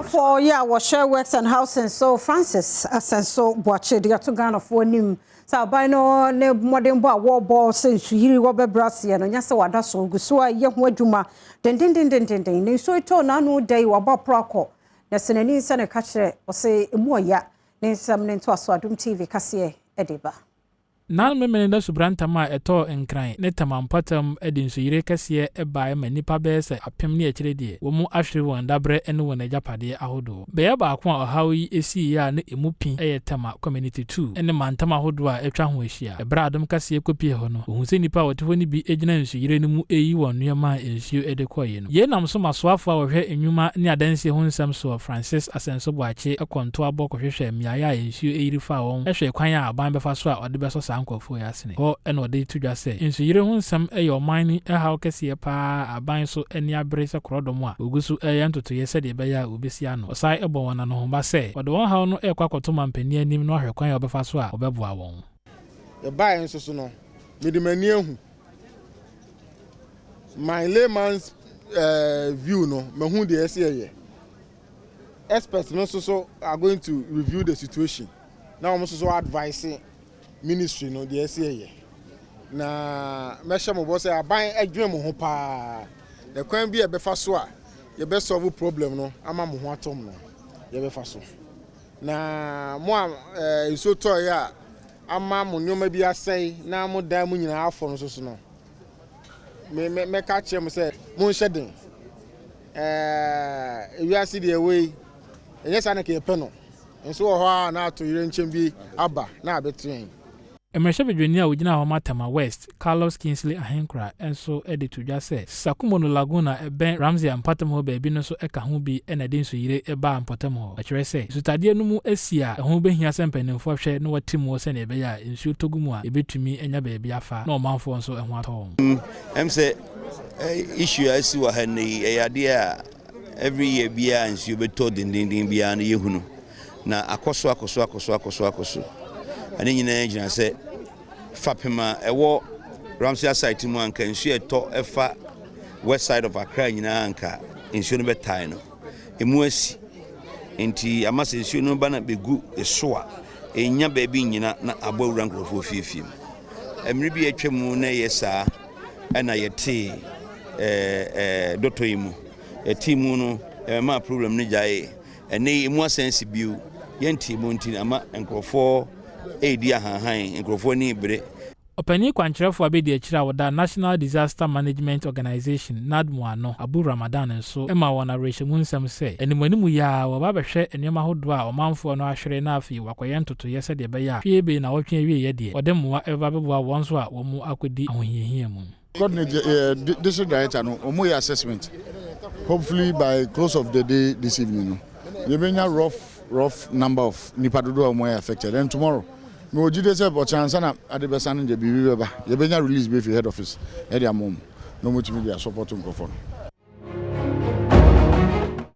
for share works and housing. So Francis asenso boache de to Ghana for nim. Sa by no ne modern boa war ball since yiri wo bebrase no nya se wada so guso a ye ho adwuma den so ito na no dai wo ba prako na senani se ne ka kire o se emu oya ne nsam ne to aso Adom TV Kasee edeba. Nan memene da subrantama eto enkran ne tamampatam edinsuyire kase eba ma nipa bese apem ne akirede wo mu ahwere won dabre ene won ajapade ahodo be ya ba ko hawi esi ya ne emupi eyetama community 2 ene mantama ahodo a etwa ho ahia ebra Adom Kasee kopie ho no ohun se nipa wote ni bi egina nsuyire ne mu eyi won nuama ensuo edekoye no ye nam so masoafo a wohwe enwuma ne adanse ho nsam so Francis asenso boache ekonto abokwohwehwe miaya ensuo eyirifa won ehwe kwan a aban befa so a ode beso nkofo ya sene ho eno de tudwa se nsuyire hu nsam eyo mine eha Kasee pa aban so eni abre se krodom a ogusu eyantoto ye se de be ya obesi ano osai ebo wona no ba se ode won ha no ekwakoto mampani anim no hwe kwan ya obefa so a obeboa won e bai nso so no medimani ehu my layman's view no mehu de ese experts no so are going to review the situation now almost so advising ministry no the SCA na mesha mo bo say aban adwen mo ho pa the kwan bi e be fa so a ye be solve problem no ama mo ho atom no ye be fa so na mo iso to ya ama mo nyoma bi asai na mo dan mo nyina afo no so no me ka che mo say mo nhye den wi asi de we enye sa na ke pe no nso ho a na to yire nchem bi aba na abetren Emersha bedweni a wogina ho matama West Carlos Kingsley ahenkra enso editudwa se Sakumono Laguna eben Ramsey ampatam ho baabi no so eka ho bi ena de nsuyire eba ampatam ho akire se sutade no mu asia ho behia sempanimfo hwe no watimo se na ebe ya nsuo togumu a ebetumi enya baabi afa na omanfo nso eho ato say issue asi wa ha nei eyade a every year bia nsuo beto dindindin bia na yehunu na akoso ani nyina gina se fapema ewo Ramsey site mu anka nsu eto efa west side of Accra nyina anka nsu no betai no emu asi enti amase nsu no bana begu esoa enya baabi nyina na abawura nkrofo fiefiem emri bi atwam na yesa na yete dotoyimu etimu no ma problem ni jae ene emu asensi biu yenti mu nti ama nkrofo edia hanhan nkrofo ni bre Openi kwankyerefo abedi akira woda National Disaster Management Organization NADMO Abu Ramadan nso ema wona rehyemu nsem se enimanimu ya wo ba behwe enema hodo a omanfo no ahwere na afi wakoye ntoto yese de be ya hwebe na wotwe wie ye de odemwa eva beboa wonso a wo mu akodi ahohiahia mu district director no omo assessment hopefully by close of the day this evening no you benya rough number of nipadodo omo affected and tomorrow me ojide se bo chance na adebesa no de bibi beba ye benya release be fi head office e dia mom no mutimi dia support nkofo no